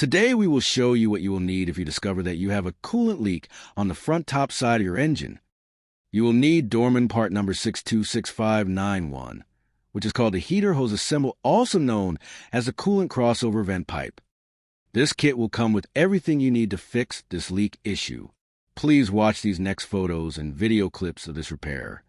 Today we will show you what you will need if you discover that you have a coolant leak on the front top side of your engine. You will need Dorman part number 626591, which is called the heater hose assemble, also known as the coolant crossover vent pipe. This kit will come with everything you need to fix this leak issue. Please watch these next photos and video clips of this repair.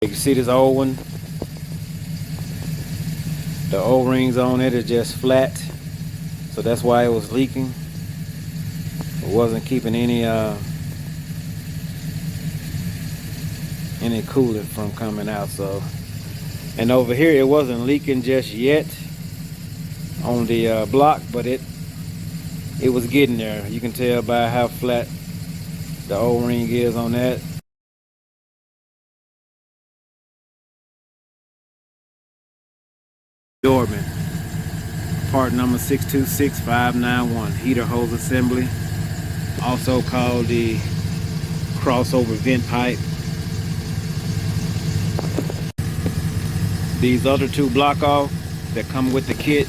You can see this old one. The O-rings on it is just flat, so that's why it was leaking. It wasn't keeping any coolant from coming out. So, and over here it wasn't leaking just yet on the block, but it was getting there. You can tell by how flat the O-ring is on that. Dorman part number 626591, heater hose assembly, also called the crossover vent pipe. These other two block off that come with the kit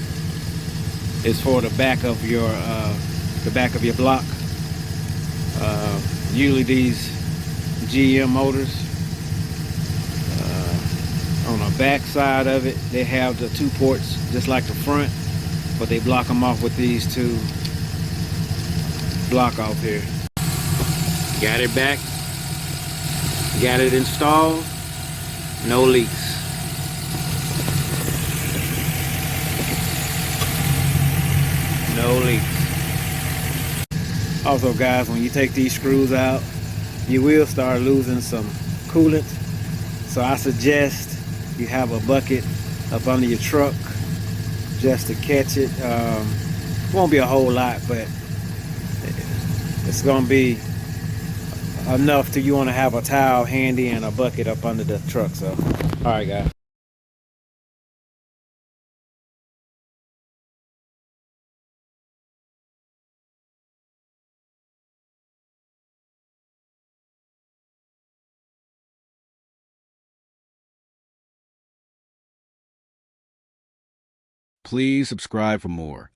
is for the back of your block. Usually these GM motors, on the back side of it, they have the two ports just like the front, but they block them off with these two block off here. Got it back, got it installed, no leaks. No leaks. Also guys, when you take these screws out, you will start losing some coolant, so I suggest you have a bucket up under your truck just to catch it. Won't be a whole lot, but it's gonna be enough to you want to have a towel handy and a bucket up under the truck. So all right guys. Please subscribe for more.